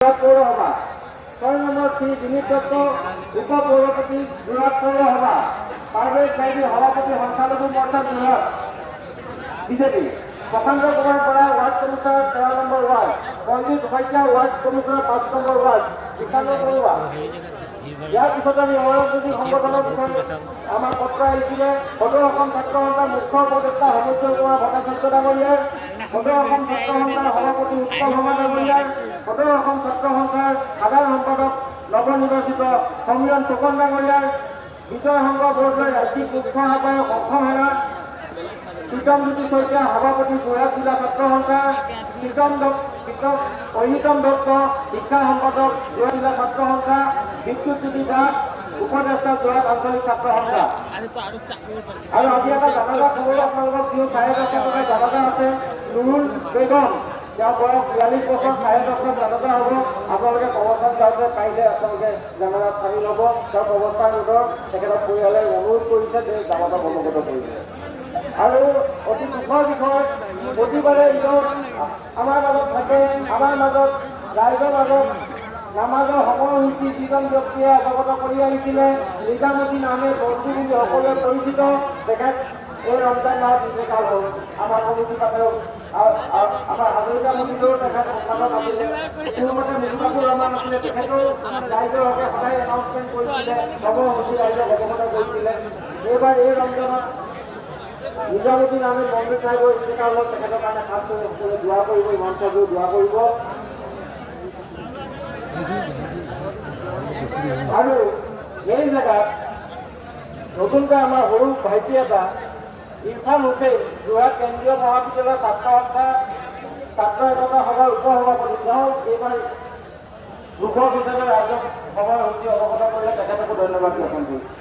পৌৰসভা 6 নম্বৰ শ্ৰী দিলীপ দত্ত উপপৌৰপতি যোৰহাট পৌৰসভা পাৰভেজ গাইবি সভাপতি সংখ্যালঘু মৰ্চা Jorhat BJP Prakanda Kumar Bora ward commissioner 13 নম্বৰ ward Pandit Saikia ward commissioner 5 নম্বৰ ৱাৰ্ড বিশান্ত বৰুৱা। ইয়াৰ পিছত আমি অৰণ্যজী সংগঠনৰ বিষয়ে আমাৰ পত্ৰ আহিছিলে সদৌ অসম ছাত্ৰ সন্থাৰ মুখ্য উপদেষ্টা সমুজ্জ্বল কুমাৰ ভট্টাচাৰ্য ডাঙৰীয়াৰ, সদৌ অসম ছাত্ৰ সন্থাৰ সভাপতি উৎপল শৰ্মা ডাঙৰীয়াৰ, সদৌ অসম ছাত্ৰ সন্থাৰ সাধাৰণ সম্পাদক নৱনিৰ্বাচিত সমীৰণ ফুকন ডাঙৰীয়াৰ, বিজয় সংঘ বৰদলৈ ৰাজ্যিক মুখ্য সহায়ক অসম হেৰা, প্ৰীতম জ্যোতি শইকীয়া সভাপতি যোৰহাট জিলা ছাত্ৰ সন্থা, অহিতম দত্ত শিক্ষা সম্পাদক যোৰহাট জিলা ছাত্ৰ সন্থা, বিদ্যুৎ জ্যোতি দাস উপদেষ্টা যোৰহাট আঞ্চলিক ছাত্ৰ সন্থা। আৰু আজি এটা জানাজা খবৰ আপোনালোকক যিও 10.5 টকাৰ জানাজা আছে নুৰুল বেগম, তেওঁ বয়স 42 বছৰ, 10.5 জানাজা হ'ব। আপোনালোকে কবৰস্থান যাওঁতে পাৰিলে আপোনালোকে জানাজাত সাৰি ল'ব। তেওঁ কবৰস্থান ৰোডৰ তেখেতৰ পৰিয়ালে অনুৰোধ কৰিছে যে জানাজা বলবৎ কৰিছে। আৰু অতি দুখৰ বিষয়, প্ৰতিবাৰে আমাৰ মাজত থাকে, আমাৰ মাজত ৰাইজৰ মাজত নামাজৰ সময়সূচী যিজন ব্যক্তিয়ে অৱগত কৰি আহিছিলে নিজামুদ্দিন আহমেদ বন্ধু বুলি সকলোৱে পৰিচিত, তেখেত এই ৰমজান মাহত ইন্তেকাল হ'ল। আমাৰ কমিটি পাতেও আমাৰ হাজৰিকা মন্দিৰেও তেখেত সন্মানত আছিলে, কোনোমতে মুজিবুৰ ৰহমান আছিলে, তেখেতেও ৰাইজৰ হকে সদায় এনাউন্সমেণ্ট কৰিছিলে, সময়সূচী ৰাইজক অৱগত কৰিছিলে। এইবাৰ এই ৰমজানত নিজামুদ্দিন আহমেদ বন্ধু চাহেবৰ ইন্তেকাল হ'ল, তেখেতৰ কাৰণে খাস কৰি সকলোৱে দোৱা কৰিব, ইমান চাহেবেও দোৱা কৰিব। আৰু এই জেগাত নতুনকৈ আমাৰ সৰু ভাইটি এটা ইৰফান হুছেইন যোৰহাট কেন্দ্ৰীয় মহাবিদ্যালয়ৰ ছাত্ৰ একতা সভাৰ উপসভাপতি, তেওঁ এইবাৰ লোকক হিচাপে ৰাইজক সময়সূচী অৱগত কৰিলে, তেখেতকো ধন্যবাদ জ্ঞাপন কৰিছোঁ।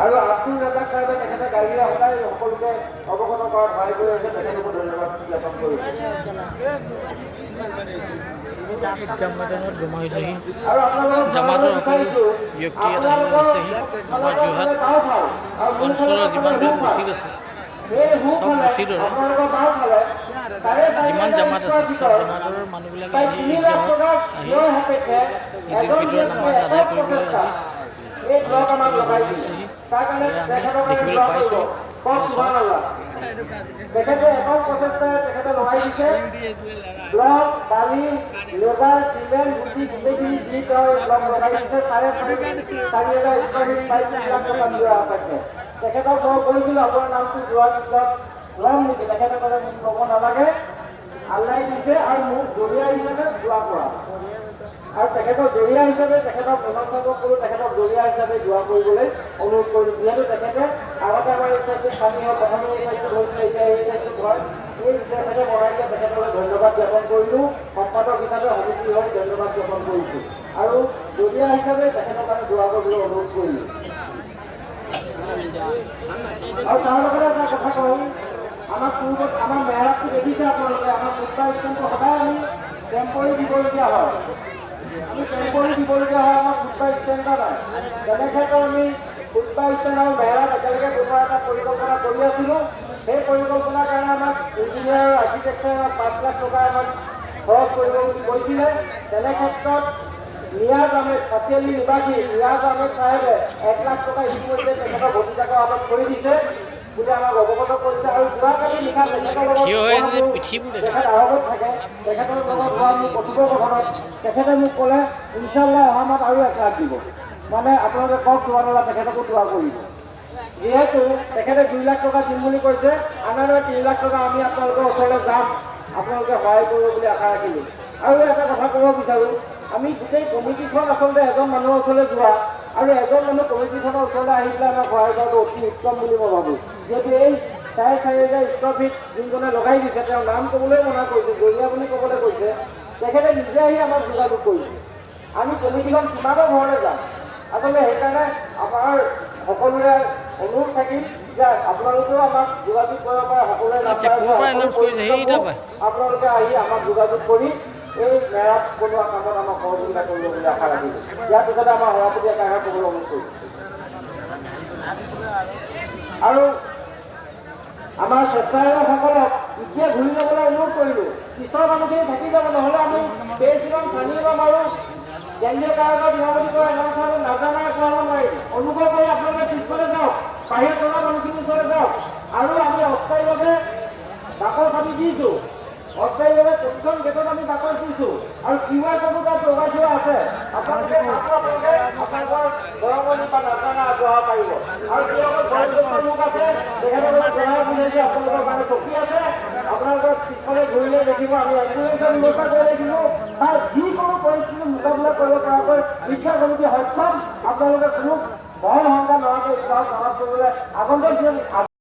আৰু আব্দুল ৰাজাক চাহেবে তেখেতে গাড়ীৰে সদায় সকলোকে অৱগত কৰাত সহায় কৰি আহিছে, তেখেতকো ধন্যবাদ জ্ঞাপন কৰিছোঁ। জমা হৈছেহি জামাতৰ সকলো ব্যক্তি এটা আহিছেহি। আমাৰ যোৰহাট অঞ্চলৰ যিমানবিলাক মছজিদ আছে চব মছজিদৰ যিমান জামাত আছে চব জামাতৰ মানুহবিলাকে আহি ঈদগাহত আহি ঈদুল ফিতৰৰ নামাজ আদায় কৰিবলৈ আহি হৈছেহি। আমি দেখিবলৈ পাইছোঁ তেখেতে এখন প্ৰচেষ্টাৰে তেখেতে লগাই দিছে ব্লক বালি লেবাৰ চিমেণ্ট গুটি গোটেইখিনি দি তেওঁ ব্লক লগাই দিছে। 4,500 স্কোয়াৰ পাইছে। তেখেতক মই কৈছিলোঁ আপোনাৰ নামটো যোৱাৰ পিছত ল'ম নেকি, তেখেতে ক'লে মোক ল'ব নালাগে, আল্লাই দিছে আৰু মোক জৰিয়া হিচাপে যোৱা কৰা। আৰু তেখেতৰ জৰিয়া হিচাপে তেখেতক অনুৰোধ কৰোঁ, তেখেতক জৰিয়া হিচাপে যোৱা কৰিবলৈ অনুৰোধ কৰিছোঁ। যিহেতু তেখেতে আগতে আমাৰ এই চাইডটোত পানী হয়, প্ৰথমে এই চাইডটোত হৈছিলে, এতিয়া এই চাইডটোত হয়, এই তেখেতে বনাই দিয়া তেখেতলৈ ধন্যবাদ জ্ঞাপন কৰিলোঁ। সম্পাদক হিচাপে সমিতি হওক ধন্যবাদ জ্ঞাপন কৰিছোঁ আৰু জৰিয়া হিচাপে তেখেতৰ কাৰণে যোৱা কৰিবলৈ অনুৰোধ কৰিলোঁ। আৰু তাৰ লগতে এটা কথা কওঁ, আমাৰ পূৰ্বত আমাৰ মেহৰাতটো দেখিছে আপোনালোকে, আমাৰ ফুটবাল ষ্টেণ্ডটো সদায় আমি টেম্পৰী দিবলগীয়া হয়, আমাৰ ফুটবাল ষ্টেণ্ড নাই। তেনে ক্ষেত্ৰত আমি ফুটবাল ষ্টেণ্ড আৰু মেহৰাত একেলগে বনোৱা এটা পৰিকল্পনা কৰি আছিলোঁ। সেই পৰিকল্পনাৰ কাৰণে আমাক ইঞ্জিনিয়াৰ আৰু আৰ্কিটেক্টৰে 5 লাখ টকা আমাক খৰচ কৰিব বুলি কৈছিলে। তেনে ক্ষেত্ৰত নিয়াজ আহমেদ ছাতিআলি নিবাসী নিয়াজ আহমেদ চাহেবে 1 লাখ টকা ইতিমধ্যে তেখেতৰ ভতিজাকৰ হাতত কৰি দিছে বুলি আমাক অৱগত কৰিছে। আৰু যোৱাকালি নিশা তেখেতৰ লগত তেখেত আৰৱত থাকে, তেখেতৰ লগত হোৱা মোৰ কথোপকথনত তেখেতে মোক ক'লে ইনশাল্লাহ অহা মাহত আৰু 1 লাখ দিব, মানে আপোনালোকে কওক তোৱালা তেখেতকো তোৱা কৰিব। যিহেতু তেখেতে 2 লাখ টকা দিম বুলি কৈছে, আমাৰ 3 লাখ টকা আমি আপোনালোকৰ ওচৰলৈ যাম, আপোনালোকে সহায় কৰিব বুলি আশা ৰাখিলোঁ। আৰু এটা কথা ক'ব বিচাৰোঁ, আমি গোটেই কমিটিখন আচলতে এজন মানুহৰ ওচৰলৈ যোৱা আৰু এজন মানুহ কমিটিখনৰ ওচৰলৈ আহি পেলাই আমাক সহায় কৰাটো অতি উত্তম বুলি মই ভাবোঁ। যিহেতু এই 4,500 স্কোয়াৰ ফিট যোনজনে লগাই দিছে, তেওঁ নাম ক'বলৈ মনা কৰিছে, জৰিয়া বুলি ক'বলৈ কৈছে, তেখেতে নিজে আহি আমাক যোগাযোগ কৰিছে। আমি কমিটিখন কিমানৰ ঘৰলৈ যাম, আচলতে সেইকাৰণে আমাৰ সকলোৰে অনুৰোধ থাকিল যে আপোনালোকেও আমাক যোগাযোগ কৰিব পাৰে, সকলোৱে আপোনালোকে আহি আমাক যোগাযোগ কৰি এই মেৰাত বনোৱা কামত আমাক সহযোগিতা কৰিব বুলি আশা ৰাখিছোঁ। ইয়াৰ পিছতে আমাৰ সভাপতি একাষাৰ ক'বলৈ অনুৰোধ কৰিছোঁ। আৰু আমাৰ স্বেচ্ছাসেৱকসকলক এতিয়া ঘূৰি যাবলৈ অনুৰোধ কৰিলোঁ। পিছৰ মানুহখিনি থাকি যাব, নহ'লে আমি বেছিমান টানি ল'ম আৰু কেন্দ্ৰীয় কাৰাগাৰত নিৰাপত্তি কৰা এনে নাজানাই কৰাব নোৱাৰিম। অনুগ্ৰহ কৰি আপোনালোকে পিছফালে যাওক, বাহিৰত থকা মানুহখিনিৰ ওচৰলৈ যাওক। আৰু আমি অস্থায়ীভাৱে বাকচ আমি দিছোঁ, অস্থায়ীভাৱে প্ৰতিখন গেটত আমি বাকচ দিছোঁ আৰু QR ক'ডো তাত লগাই থোৱা আছে। আপোনালোকে আপোনালোকৰ গৰমনি বা নাজানা আগবঢ়াব পাৰিব। আৰু যিসকল বয়োজ্যেষ্ঠ লোক আছে তেখেতসকলক জনাই বুজাইছে আপোনালোকৰ কাৰণে চকী আছে। আপোনালোকৰ পিছফালে ঘূৰিলে দেখিব আমি এম্বুলেঞ্চৰ ব্যৱস্থা কৰি দেখিছোঁ বা যিকোনো পৰিস্থিতি মোকাবিলা কৰিব পৰাকৈ শিক্ষা সমিতি সক্ষম। আপোনালোকে কোনো ভয় শংকা নোহোৱাকৈ গাঁৱত কৰিবলৈ আগন্তুক